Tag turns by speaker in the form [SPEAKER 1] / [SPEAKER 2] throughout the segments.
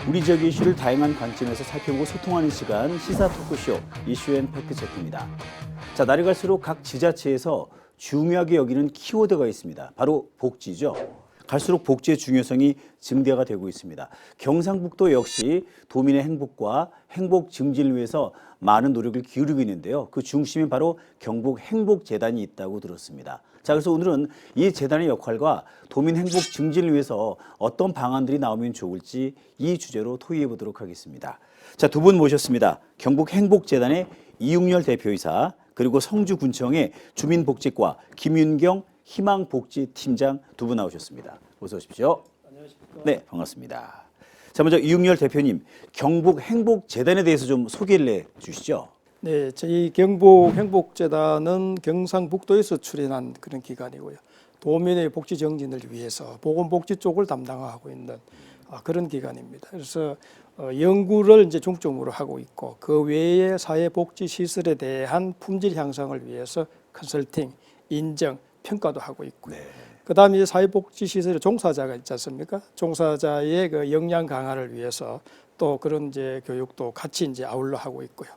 [SPEAKER 1] 우리 지역 이슈를 다양한 관점에서 살펴보고 소통하는 시간 시사 토크쇼 이슈앤팩트체크입니다. 자, 날이 갈수록 각 지자체에서 중요하게 여기는 키워드가 있습니다. 바로 복지죠. 갈수록 복지의 중요성이 증대가 되고 있습니다. 경상북도 역시 도민의 행복과 행복 증진을 위해서 많은 노력을 기울이고 있는데요. 그 중심에 바로 경북행복재단이 있다고 들었습니다. 자, 그래서 오늘은 이 재단의 역할과 도민 행복 증진을 위해서 어떤 방안들이 나오면 좋을지 이 주제로 토의해 보도록 하겠습니다. 자, 두 분 모셨습니다. 경북행복재단의 이웅렬 대표이사, 그리고 성주군청의 주민복지과 김윤경 희망복지팀장 두 분 나오셨습니다. 어서 오십시오.
[SPEAKER 2] 안녕하십니까.
[SPEAKER 1] 네, 반갑습니다. 자, 먼저 이웅렬 대표님, 경북행복재단에 대해서 좀 소개를 해주시죠.
[SPEAKER 2] 네, 저희 경북행복재단은 경상북도에서 출연한 그런 기관이고요. 도민의 복지 정진을 위해서 보건복지 쪽을 담당하고 있는 그런 기관입니다. 그래서 연구를 이제 중점으로 하고 있고 그 외에 사회복지 시설에 대한 품질 향상을 위해서 컨설팅, 인정, 평가도 하고 있고요.
[SPEAKER 1] 네.
[SPEAKER 2] 그다음에 이제 사회복지 시설의 종사자가 있지 않습니까? 종사자의 그 역량 강화를 위해서 또 그런 이제 교육도 같이 이제 아울러 하고 있고요.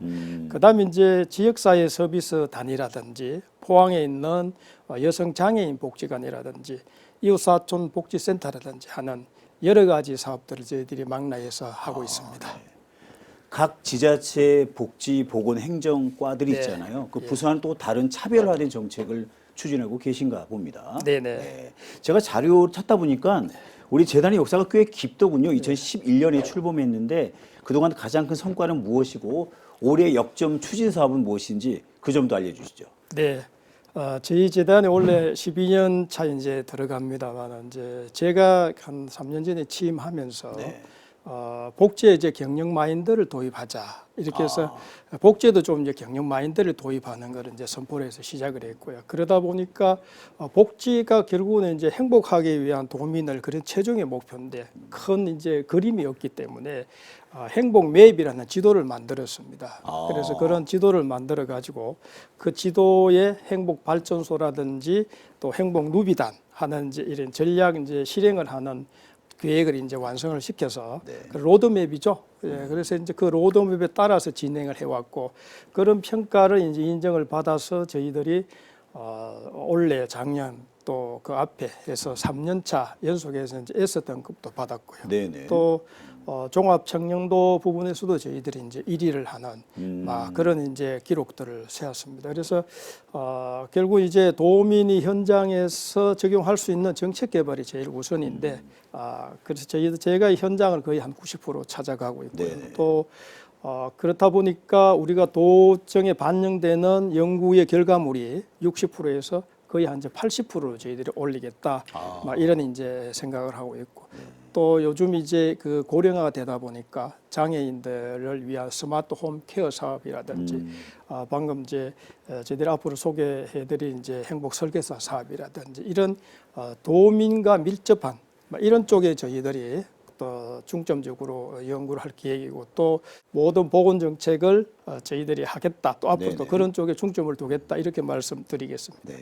[SPEAKER 2] 그다음에 이제 지역사회 서비스 단이라든지 포항에 있는 여성 장애인 복지관이라든지 이웃사촌 복지센터라든지 하는 여러 가지 사업들을 저희들이 망라해서 하고 있습니다.
[SPEAKER 1] 네. 각 지자체 복지 보건 행정과들이
[SPEAKER 2] 네.
[SPEAKER 1] 있잖아요. 그
[SPEAKER 2] 예.
[SPEAKER 1] 부서와는 또 다른 차별화된 정책을 추진하고 계신가 봅니다.
[SPEAKER 2] 네네.
[SPEAKER 1] 네. 제가 자료 찾다 보니까 우리 재단의 역사가 꽤 깊더군요. 2011년에 출범했는데 그동안 가장 큰 성과는 무엇이고 올해 역점 추진 사업은 무엇인지 그 점도 알려주시죠.
[SPEAKER 2] 네. 저희 재단에 원래 12년 차 이제 들어갑니다만 이제 제가 한 3년 전에 취임하면서
[SPEAKER 1] 네.
[SPEAKER 2] 복지에 이제 경영 마인드를 도입하자 이렇게 해서 복지에도 좀 이제 경영 마인드를 도입하는 걸 이제 선포를 해서 시작을 했고요. 그러다 보니까 복지가 결국은 이제 행복하기 위한 도민을 그런 최종의 목표인데 큰 이제 그림이 없기 때문에 행복 맵이라는 지도를 만들었습니다. 그래서 그런 지도를 만들어 가지고 그 지도에 행복 발전소라든지 또 행복 누비단 하는 이제 이런 전략 이제 실행을 하는 계획을 이제 완성을 시켜서
[SPEAKER 1] 네.
[SPEAKER 2] 그 로드맵이죠. 예, 그래서 이제 그 로드맵에 따라서 진행을 해왔고 그런 평가를 이제 인정을 받아서 저희들이 올해 작년 또 그 앞에 해서 3년차 연속해서 이제 S등급도 받았고요.
[SPEAKER 1] 네네.
[SPEAKER 2] 또 종합 청년도 부분에서도 저희들이 이제 1위를 하는 그런 이제 기록들을 세웠습니다. 그래서 결국 이제 도민이 현장에서 적용할 수 있는 정책 개발이 제일 우선인데 그래서 제가 현장을 거의 한 90% 찾아가고 있고요.
[SPEAKER 1] 네네.
[SPEAKER 2] 또 그렇다 보니까 우리가 도정에 반영되는 연구의 결과물이 60%에서 거의 한 이제 80%를 저희들이 올리겠다. 막 이런 이제 생각을 하고 있고. 또 요즘 이제 그 고령화가 되다 보니까 장애인들을 위한 스마트 홈 케어 사업이라든지 방금 이제 저희들이 앞으로 소개해드릴 이제 행복 설계사 사업이라든지 이런 도민과 밀접한 이런 쪽에 저희들이 또 중점적으로 연구를 할 계획이고 또 모든 보건 정책을 저희들이 하겠다. 또 앞으로도
[SPEAKER 1] 네네.
[SPEAKER 2] 그런 쪽에 중점을 두겠다. 이렇게 말씀드리겠습니다.
[SPEAKER 1] 네.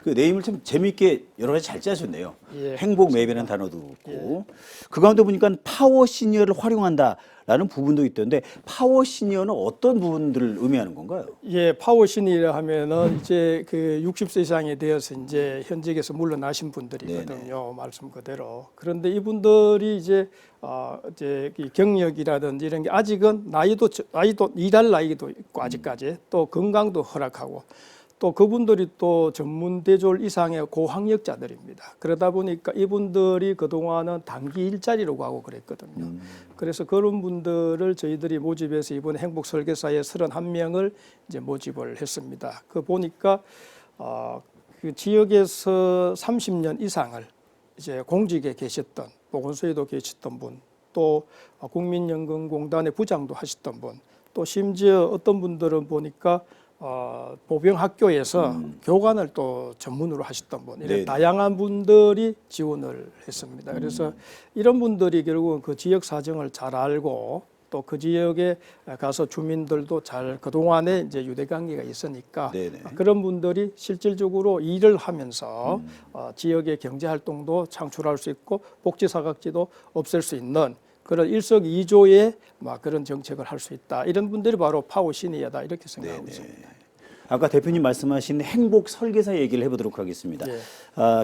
[SPEAKER 1] 그 네임을 참 재미있게 여러 가지 잘 짜셨네요.
[SPEAKER 2] 예,
[SPEAKER 1] 행복 맵이라는 단어도 있고 그 가운데 보니까 파워 시니어를 활용한다라는 부분도 있던데 파워 시니어는 어떤 부분들을 의미하는 건가요?
[SPEAKER 2] 예, 파워신이라 하면은 이제 그 60세 이상이 되어서 이제 현직에서 물러나신 분들이거든요. 말씀 그대로. 그런데 이분들이 이제 이 경력이라든지 이런 게 아직은 나이도 일할 나이도 있고 아직까지 또 건강도 허락하고 또 그분들이 또 전문 대졸 이상의 고학력자들입니다. 그러다 보니까 이분들이 그동안은 단기 일자리로 가고 그랬거든요. 그래서 그런 분들을 저희들이 모집해서 이번에 행복 설계사에 31명을 이제 모집을 했습니다. 그 보니까 그 지역에서 30년 이상을 이제 공직에 계셨던 보건소에도 계셨던 분, 또 국민연금공단의 부장도 하셨던 분, 또 심지어 어떤 분들은 보니까 보병학교에서 교관을 또 전문으로 하셨던 분, 이런
[SPEAKER 1] 네네.
[SPEAKER 2] 다양한 분들이 지원을 했습니다. 그래서 이런 분들이 결국은 그 지역 사정을 잘 알고 또 그 지역에 가서 주민들도 잘 그동안에 이제 유대관계가 있으니까
[SPEAKER 1] 네네.
[SPEAKER 2] 그런 분들이 실질적으로 일을 하면서 지역의 경제활동도 창출할 수 있고 복지사각지도 없앨 수 있는 그런 일석이조의 막 그런 정책을 할 수 있다. 이런 분들이 바로 파워 시니어다 이렇게 생각하고 있습니다.
[SPEAKER 1] 아까 대표님 말씀하신 행복 설계사 얘기를 해보도록 하겠습니다.
[SPEAKER 2] 예.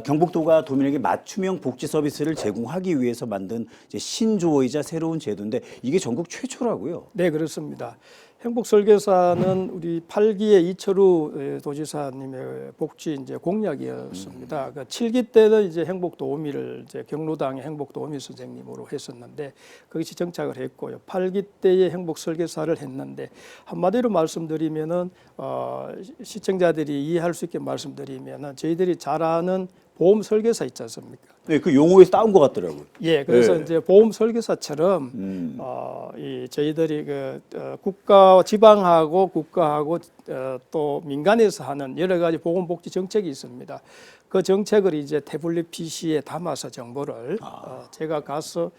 [SPEAKER 1] 경북도가 도민에게 맞춤형 복지 서비스를 제공하기 위해서 만든 이제 신조어이자 새로운 제도인데 이게 전국 최초라고요.
[SPEAKER 2] 네, 그렇습니다. 행복설계사는 우리 8기의 이철우 도지사님의 복지 이제 공약이었습니다. 그 7기 때는 이제 행복도우미를 이제 경로당의 행복도우미 선생님으로 했었는데 거기서 정착을 했고요. 8기 때의 행복설계사를 했는데 한마디로 말씀드리면은 시청자들이 이해할 수 있게 말씀드리면은 저희들이 잘 아는 보험 설계사 있지 않습니까?
[SPEAKER 1] 네, 그 용어에서 따온 것 같더라고요.
[SPEAKER 2] 예, 그래서
[SPEAKER 1] 네.
[SPEAKER 2] 이제 보험 설계사처럼 이 저희들이 국가 지방하고 국가하고 또 민간에서 하는 여러 가지 보건복지 정책이 있습니다. 그 정책을 이제 태블릿 PC에 담아서 정보를 제가 가서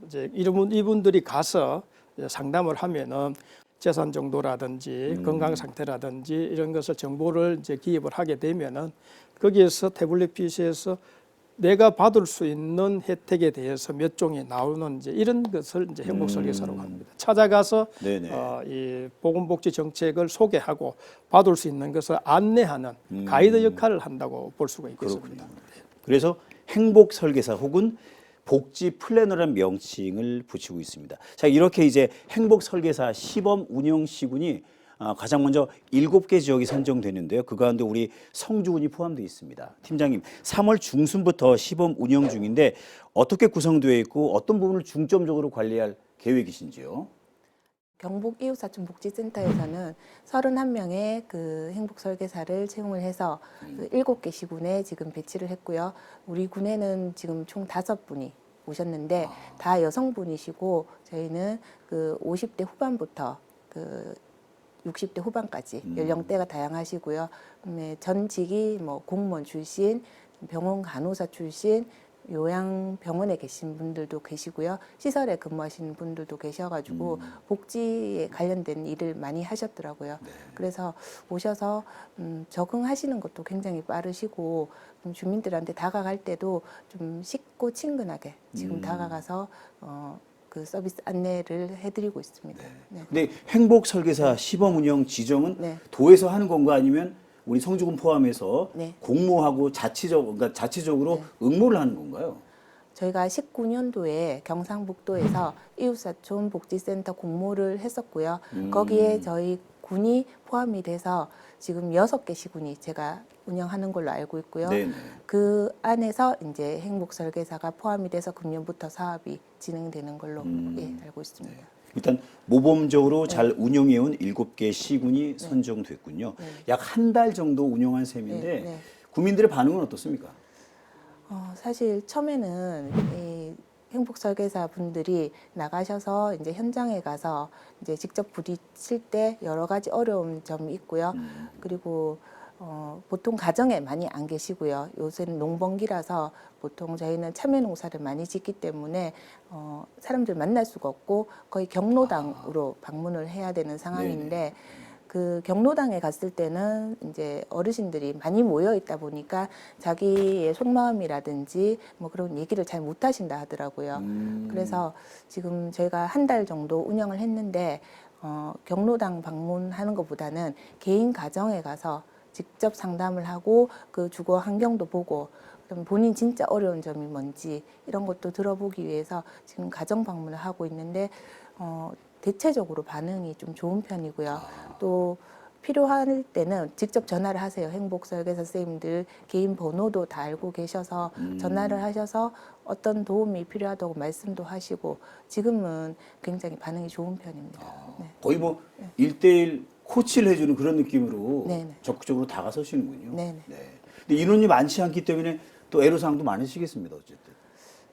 [SPEAKER 2] 이제 이분들이 가서 상담을 하면은 재산 정도라든지 건강 상태라든지 이런 것을 정보를 이제 기입을 하게 되면은 거기에서 태블릿 PC에서 내가 받을 수 있는 혜택에 대해서 몇 종이 나오는 이제 이런 것을 이제 행복 설계사라고 합니다. 찾아가서 이 보건복지 정책을 소개하고 받을 수 있는 것을 안내하는 가이드 역할을 한다고 볼 수가 있겠습니다.
[SPEAKER 1] 그렇군요. 그래서 행복 설계사 혹은 복지 플래너라는 명칭을 붙이고 있습니다. 자, 이렇게 이제 행복 설계사 시범 운영 시군이 가장 먼저 7개 지역이 선정되는데요. 그 가운데 우리 성주군이 포함되어 있습니다. 팀장님, 3월 중순부터 시범 운영 중인데 어떻게 구성되어 있고 어떤 부분을 중점적으로 관리할 계획이신지요?
[SPEAKER 3] 경북 이웃사촌복지센터에서는 31명의 그 행복설계사를 채용을 해서 그 7개 시군에 지금 배치를 했고요. 우리 군에는 지금 총 5분이 오셨는데 다 여성분이시고 저희는 그 50대 후반부터 그 60대 후반까지 연령대가 다양하시고요. 전직이 뭐 공무원 출신, 병원 간호사 출신, 요양병원에 계신 분들도 계시고요. 시설에 근무하시는 분들도 계셔가지고 복지에 관련된 일을 많이 하셨더라고요.
[SPEAKER 1] 네.
[SPEAKER 3] 그래서 오셔서 적응하시는 것도 굉장히 빠르시고 주민들한테 다가갈 때도 좀 쉽고 친근하게 지금 다가가서 그 서비스 안내를 해드리고 있습니다. 네.
[SPEAKER 1] 근데 행복 설계사 시범 운영 지정은
[SPEAKER 3] 네.
[SPEAKER 1] 도에서 하는 건가 아니면 우리 성주군 포함해서
[SPEAKER 3] 네.
[SPEAKER 1] 공모하고 그러니까 자체적으로 응모를 하는 건가요?
[SPEAKER 3] 저희가 19년도에 경상북도에서 이웃사촌 복지센터 공모를 했었고요. 거기에 저희 군이 포함이 돼서 지금 6개 시군이 제가 운영하는 걸로 알고 있고요.
[SPEAKER 1] 네네.
[SPEAKER 3] 그 안에서 이제 행복설계사가 포함이 돼서 금년부터 사업이 진행되는 걸로 예, 알고 있습니다.
[SPEAKER 1] 일단 모범적으로 잘 운영해온 7개 시군이 선정됐군요. 약 한 달 정도 운영한 셈인데
[SPEAKER 3] 네.
[SPEAKER 1] 국민들의 반응은 어떻습니까?
[SPEAKER 3] 사실 처음에는 이 행복설계사 분들이 나가셔서 이제 현장에 가서 이제 직접 부딪힐 때 여러 가지 어려운 점이 있고요. 그리고 보통 가정에 많이 안 계시고요. 요새는 농번기라서 보통 저희는 참외 농사를 많이 짓기 때문에 사람들 만날 수가 없고 거의 경로당으로 방문을 해야 되는 상황인데 그 경로당에 갔을 때는 이제 어르신들이 많이 모여 있다 보니까 자기의 속마음이라든지 뭐 그런 얘기를 잘 못 하신다 하더라고요. 그래서 지금 저희가 한 달 정도 운영을 했는데 경로당 방문하는 것보다는 개인 가정에 가서 직접 상담을 하고 그 주거 환경도 보고 그럼 본인 진짜 어려운 점이 뭔지 이런 것도 들어보기 위해서 지금 가정 방문을 하고 있는데 대체적으로 반응이 좀 좋은 편이고요. 또 필요할 때는 직접 전화를 하세요. 행복설계사 선생님들 개인 번호도 다 알고 계셔서 전화를 하셔서 어떤 도움이 필요하다고 말씀도 하시고 지금은 굉장히 반응이 좋은 편입니다. 네.
[SPEAKER 1] 거의 뭐 1대1 코치를 해주는 그런 느낌으로
[SPEAKER 3] 네네.
[SPEAKER 1] 적극적으로 다가서시는군요.
[SPEAKER 3] 네네.
[SPEAKER 1] 네. 근데 인원이 많지 않기 때문에 또 애로사항도 많으시겠습니다. 어쨌든.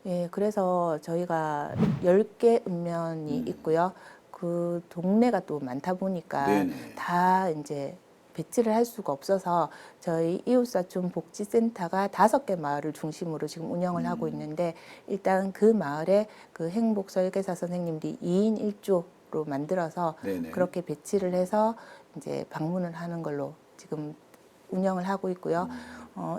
[SPEAKER 3] 예, 그래서 저희가 10개 읍면이 있고요. 그 동네가 또 많다 보니까
[SPEAKER 1] 네네.
[SPEAKER 3] 다 이제 배치를 할 수가 없어서 저희 이웃사촌 복지센터가 5개 마을을 중심으로 지금 운영을 하고 있는데 일단 그 마을에 그 행복설계사 선생님들이 2인 1조로 만들어서
[SPEAKER 1] 네네.
[SPEAKER 3] 그렇게 배치를 해서 이제 방문을 하는 걸로 지금 운영을 하고 있고요.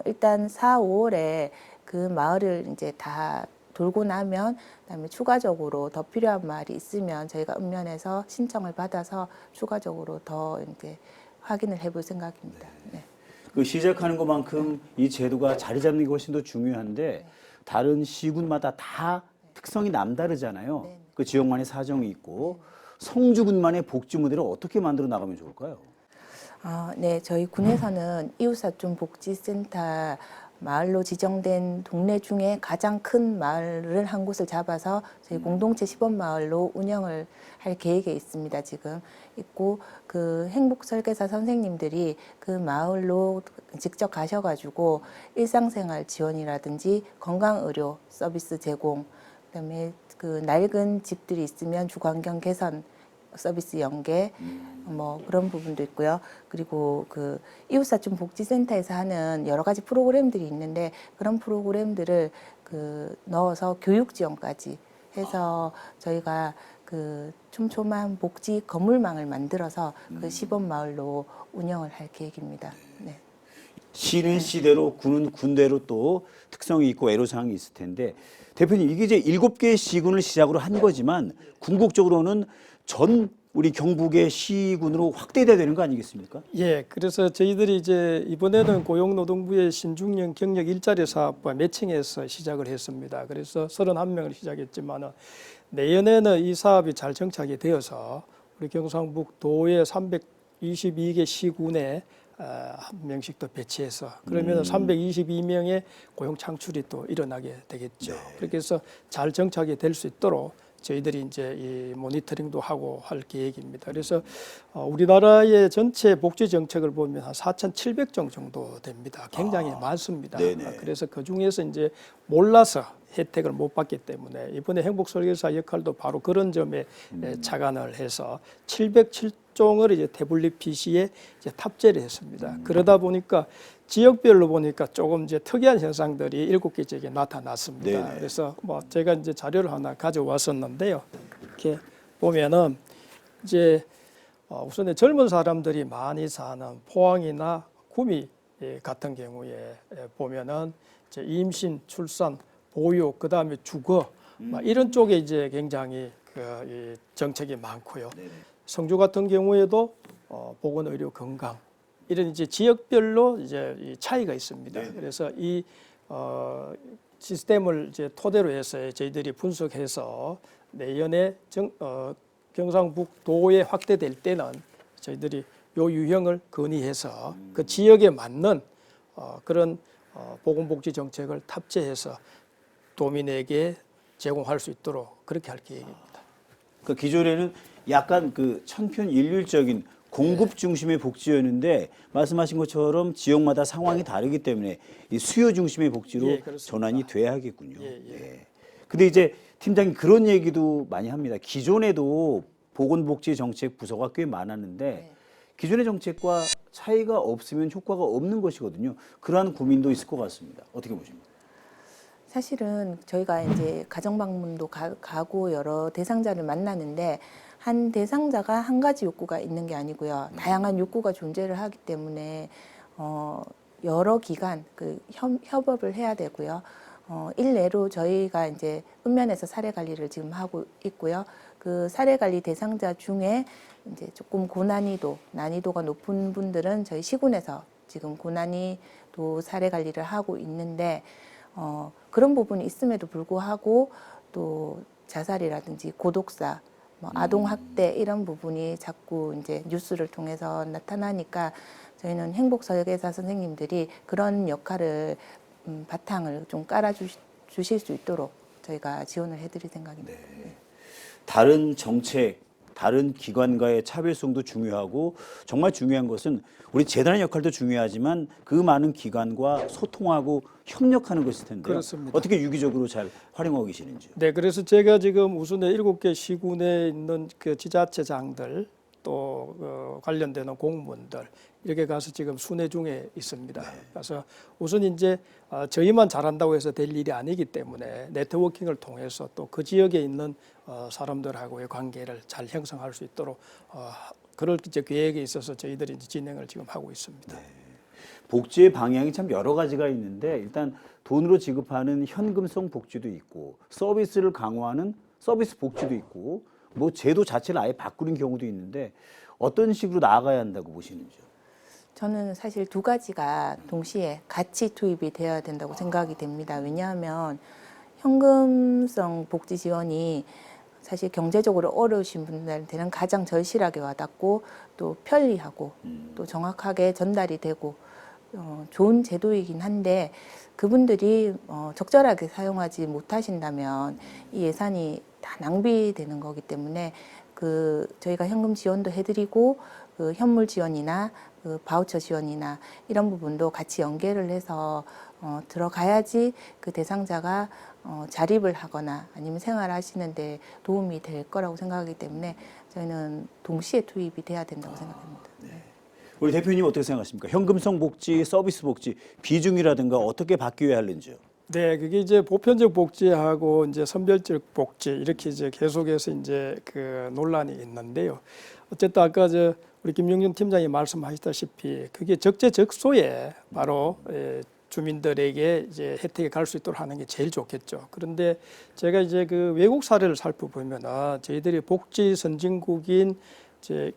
[SPEAKER 3] 일단 4, 5월에 그 마을을 이제 다 돌고 나면 그다음에 추가적으로 더 필요한 말이 있으면 저희가 읍면에서 신청을 받아서 추가적으로 더 이제 확인을 해볼 생각입니다. 네.
[SPEAKER 1] 그 시작하는 것만큼 이 제도가 자리 잡는 게 훨씬 더 중요한데 다른 시군마다 다 특성이 남다르잖아요.
[SPEAKER 3] 네.
[SPEAKER 1] 그 지역만의 사정이 있고 성주군만의 복지 모델을 어떻게 만들어 나가면 좋을까요?
[SPEAKER 3] 네, 저희 군에서는 이웃사촌 복지센터 마을로 지정된 동네 중에 가장 큰 마을을 한 곳을 잡아서 저희 공동체 시범마을로 운영을 할 계획에 있습니다. 지금 있고 그 행복설계사 선생님들이 그 마을로 직접 가셔가지고 일상생활 지원이라든지 건강의료 서비스 제공, 그다음에 그 낡은 집들이 있으면 주거환경 개선 서비스 연계 뭐 그런 부분도 있고요. 그리고 그 이웃사촌 복지센터에서 하는 여러 가지 프로그램들이 있는데 그런 프로그램들을 그 넣어서 교육 지원까지 해서 저희가 그 촘촘한 복지 건물망을 만들어서 그 시범 마을로 운영을 할 계획입니다. 네.
[SPEAKER 1] 시는 시대로 군은 군대로 또 특성이 있고 애로사항이 있을 텐데 대표님 이게 이제 7개의 시군을 시작으로 한 거지만 궁극적으로는 전 우리 경북의 시군으로 확대돼야 되는 거 아니겠습니까?
[SPEAKER 2] 예, 그래서 저희들이 이제 이번에는 고용노동부의 신중년 경력 일자리 사업과 매칭해서 시작을 했습니다. 그래서 31명을 시작했지만은 내년에는 이 사업이 잘 정착이 되어서 우리 경상북도의 322개 시군에 한 명씩 더 배치해서 그러면 322명의 고용 창출이 또 일어나게 되겠죠. 그렇게 해서 잘 정착이 될 수 있도록 저희들이 이제 이 모니터링도 하고 할 계획입니다. 그래서 우리나라의 전체 복지 정책을 보면 한 4,700종 정도 됩니다. 굉장히 많습니다.
[SPEAKER 1] 네네.
[SPEAKER 2] 그래서 그 중에서 이제 몰라서 혜택을 못 받기 때문에 이번에 행복설계사 역할도 바로 그런 점에 착안을 해서 707종을 이제 태블릿 PC에 이제 탑재를 했습니다. 그러다 보니까 지역별로 보니까 조금 이제 특이한 현상들이 7개 지역에 나타났습니다.
[SPEAKER 1] 네네.
[SPEAKER 2] 그래서 뭐 제가 이제 자료를 하나 가져왔었는데요. 이렇게 보면은 이제 우선 젊은 사람들이 많이 사는 포항이나 구미 같은 경우에 보면은 이제 임신, 출산, 보육, 그다음에 주거 막 이런 쪽에 이제 굉장히 이 정책이 많고요.
[SPEAKER 1] 네네.
[SPEAKER 2] 성주 같은 경우에도 보건의료, 건강 이런 이제 지역별로 이제 이 차이가 있습니다.
[SPEAKER 1] 네네.
[SPEAKER 2] 그래서 이 시스템을 이제 토대로 해서 저희들이 분석해서 내년에 경상북도에 확대될 때는 저희들이 요 유형을 건의해서 그 지역에 맞는 그런 보건복지 정책을 탑재해서 도민에게 제공할 수 있도록 그렇게 할 계획입니다.
[SPEAKER 1] 그 기존에는 약간 그 천편일률적인 공급 중심의 복지였는데 말씀하신 것처럼 지역마다 상황이 다르기 때문에 이 수요 중심의 복지로
[SPEAKER 2] 예, 그렇습니다.
[SPEAKER 1] 전환이 돼야 하겠군요.
[SPEAKER 2] 예, 예.
[SPEAKER 1] 예. 근데 이제 팀장님 그런 얘기도 많이 합니다. 기존에도 보건복지 정책 부서가 꽤 많았는데 기존의 정책과 차이가 없으면 효과가 없는 것이거든요. 그러한 고민도 있을 것 같습니다. 어떻게 보십니까?
[SPEAKER 3] 사실은 저희가 이제 가정방문도 가고 여러 대상자를 만나는데 한 대상자가 한 가지 욕구가 있는 게 아니고요. 다양한 욕구가 존재를 하기 때문에 여러 기관 그 협업을 해야 되고요. 일례로 저희가 이제 읍면에서 사례 관리를 지금 하고 있고요. 그 사례 관리 대상자 중에 이제 조금 난이도가 높은 분들은 저희 시군에서 지금 고난이도 사례 관리를 하고 있는데 그런 부분이 있음에도 불구하고 또 자살이라든지 고독사, 뭐 아동 학대 이런 부분이 자꾸 이제 뉴스를 통해서 나타나니까 저희는 행복설계사 선생님들이 그런 역할을 바탕을 좀 깔아 주실 수 있도록 저희가 지원을 해드릴 생각입니다.
[SPEAKER 1] 네. 다른 정책, 다른 기관과의 차별성도 중요하고 정말 중요한 것은 우리 재단의 역할도 중요하지만 그 많은 기관과 소통하고 협력하는 것일 텐데요.
[SPEAKER 2] 그렇습니다.
[SPEAKER 1] 어떻게 유기적으로 잘 활용하고 계시는지요?
[SPEAKER 2] 네, 그래서 제가 지금 우선에 7개 시군에 있는 그 지자체장들 또 관련되는 공무원들 이렇게 가서 지금 순회 중에 있습니다. 그래서 우선 이제 저희만 잘한다고 해서 될 일이 아니기 때문에 네트워킹을 통해서 또 그 지역에 있는 사람들하고의 관계를 잘 형성할 수 있도록 그럴 이제 계획에 있어서 저희들이 이제 진행을 지금 하고 있습니다.
[SPEAKER 1] 복지의 방향이 참 여러 가지가 있는데 일단 돈으로 지급하는 현금성 복지도 있고 서비스를 강화하는 서비스 복지도 있고 뭐 제도 자체를 아예 바꾸는 경우도 있는데 어떤 식으로 나아가야 한다고 보시는지요?
[SPEAKER 3] 저는 사실 두 가지가 동시에 같이 투입이 되어야 된다고 생각이 됩니다. 왜냐하면 현금성 복지 지원이 사실 경제적으로 어려우신 분들한테는 가장 절실하게 와닿고 또 편리하고 또 정확하게 전달이 되고 좋은 제도이긴 한데 그분들이 적절하게 사용하지 못하신다면 이 예산이 다 낭비되는 거기 때문에 저희가 현금 지원도 해드리고 그 현물 지원이나 그 바우처 지원이나 이런 부분도 같이 연계를 해서 들어가야지 그 대상자가 자립을 하거나 아니면 생활하시는데 도움이 될 거라고 생각하기 때문에 저희는 동시에 투입이 돼야 된다고 생각합니다.
[SPEAKER 1] 우리 대표님 어떻게 생각하십니까? 현금성 복지, 서비스 복지 비중이라든가 어떻게 바뀌어야 하는지요?
[SPEAKER 2] 네, 그게 이제 보편적 복지하고 이제 선별적 복지 이렇게 이제 계속해서 이제 그 논란이 있는데요. 어쨌든 아까 우리 김영준 팀장이 말씀하셨다시피 그게 적재적소에 바로 주민들에게 이제 혜택이 갈 수 있도록 하는 게 제일 좋겠죠. 그런데 제가 이제 그 외국 사례를 살펴보면은 저희들이 복지 선진국인 이제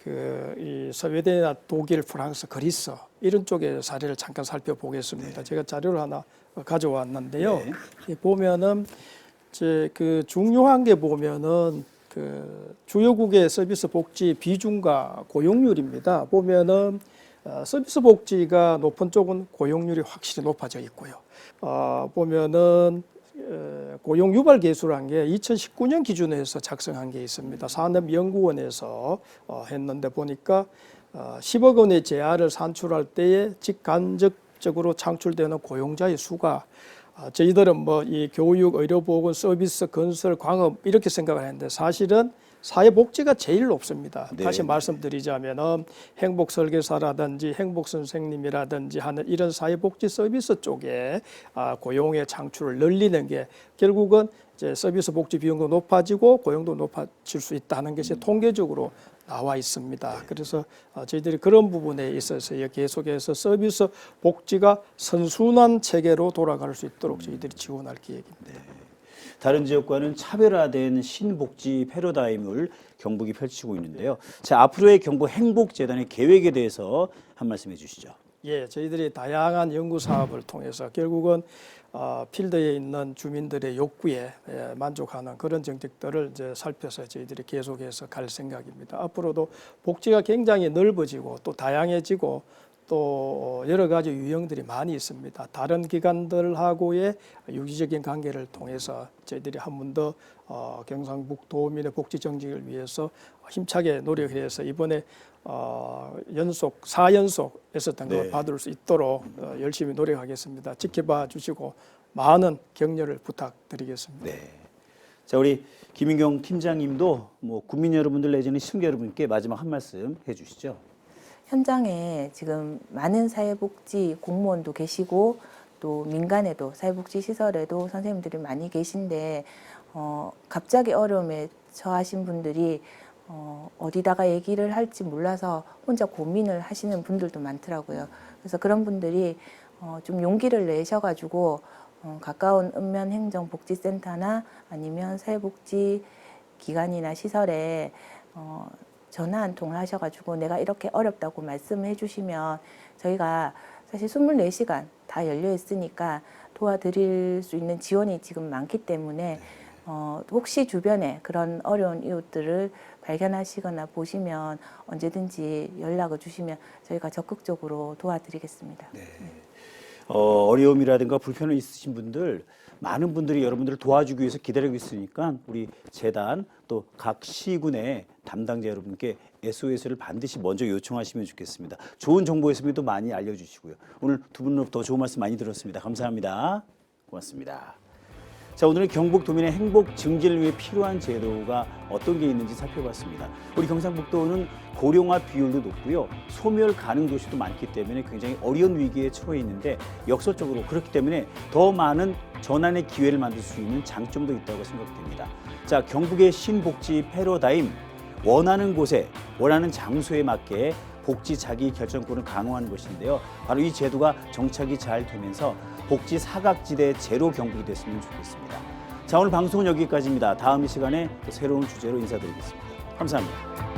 [SPEAKER 2] 이 스웨덴이나 독일, 프랑스, 그리스 이런 쪽의 사례를 잠깐 살펴보겠습니다. 제가 자료를 하나 가져왔는데요. 보면은 이제 그 중요한 게 보면은 그 주요국의 서비스 복지 비중과 고용률입니다. 보면은 서비스 복지가 높은 쪽은 고용률이 확실히 높아져 있고요. 보면은 고용 유발 계수란 게 2019년 기준에서 작성한 게 있습니다. 산업연구원에서 했는데 보니까 10억 원의 재화를 산출할 때에 직간접적으로 창출되는 고용자의 수가 저희들은 뭐 이 교육, 의료보건, 서비스, 건설, 광업 이렇게 생각을 했는데 사실은 사회복지가 제일 높습니다.
[SPEAKER 1] 네.
[SPEAKER 2] 다시 말씀드리자면은 행복설계사라든지 행복선생님이라든지 하는 이런 사회복지 서비스 쪽에 고용의 창출을 늘리는 게 결국은 이제 서비스 복지 비용도 높아지고 고용도 높아질 수 있다는 것이 통계적으로 나와 있습니다. 그래서 저희들이 그런 부분에 있어서 계속해서 서비스 복지가 선순환 체계로 돌아갈 수 있도록 저희들이 지원할 계획입니다.
[SPEAKER 1] 다른 지역과는 차별화된 신복지 패러다임을 경북이 펼치고 있는데요. 자, 앞으로의 경북 행복재단의 계획에 대해서 한 말씀 해주시죠.
[SPEAKER 2] 예, 저희들이 다양한 연구 사업을 통해서 결국은 필드에 있는 주민들의 욕구에 만족하는 그런 정책들을 이제 살펴서 저희들이 계속해서 갈 생각입니다. 앞으로도 복지가 굉장히 넓어지고 또 다양해지고 또 여러 가지 유형들이 많이 있습니다. 다른 기관들하고의 유기적인 관계를 통해서 저희들이 한 번 더 경상북도민의 복지 정책을 위해서 힘차게 노력을 해서 이번에 연속 4연속 했었던 걸 받을 수 있도록 열심히 노력하겠습니다. 지켜봐 주시고 많은 격려를 부탁드리겠습니다.
[SPEAKER 1] 네. 자, 우리 김인경 팀장님도 뭐 국민 여러분들 내지는 시청자 여러분께 마지막 한 말씀 해주시죠.
[SPEAKER 3] 현장에 지금 많은 사회복지 공무원도 계시고 또 민간에도 사회복지 시설에도 선생님들이 많이 계신데 갑자기 어려움에 처하신 분들이 어디다가 얘기를 할지 몰라서 혼자 고민을 하시는 분들도 많더라고요. 그래서 그런 분들이 좀 용기를 내셔가지고 가까운 읍면행정복지센터나 아니면 사회복지 기관이나 시설에 전화 한 통을 하셔가지고 내가 이렇게 어렵다고 말씀해 주시면 저희가 사실 24시간 다 열려 있으니까 도와드릴 수 있는 지원이 지금 많기 때문에 혹시 주변에 그런 어려운 이웃들을 발견하시거나 보시면 언제든지 연락을 주시면 저희가 적극적으로 도와드리겠습니다.
[SPEAKER 1] 네. 어려움이라든가 불편이 있으신 분들 많은 분들이 여러분들을 도와주기 위해서 기다리고 있으니까 우리 재단 또 각 시군의 담당자 여러분께 SOS를 반드시 먼저 요청하시면 좋겠습니다. 좋은 정보 있으면 많이 알려주시고요. 오늘 두 분으로부터 좋은 말씀 많이 들었습니다. 감사합니다. 고맙습니다. 자, 오늘은 경북도민의 행복 증진을 위해 필요한 제도가 어떤 게 있는지 살펴봤습니다. 우리 경상북도는 고령화 비율도 높고요. 소멸 가능 도시도 많기 때문에 굉장히 어려운 위기에 처해 있는데 역설적으로 그렇기 때문에 더 많은 전환의 기회를 만들 수 있는 장점도 있다고 생각됩니다. 자, 경북의 신복지 패러다임, 원하는 곳에 원하는 장소에 맞게 복지 자기 결정권을 강화하는 것인데요. 바로 이 제도가 정착이 잘 되면서 복지 사각지대 제로 경북이 됐으면 좋겠습니다. 자, 오늘 방송은 여기까지입니다. 다음 이 시간에 또 새로운 주제로 인사드리겠습니다. 감사합니다.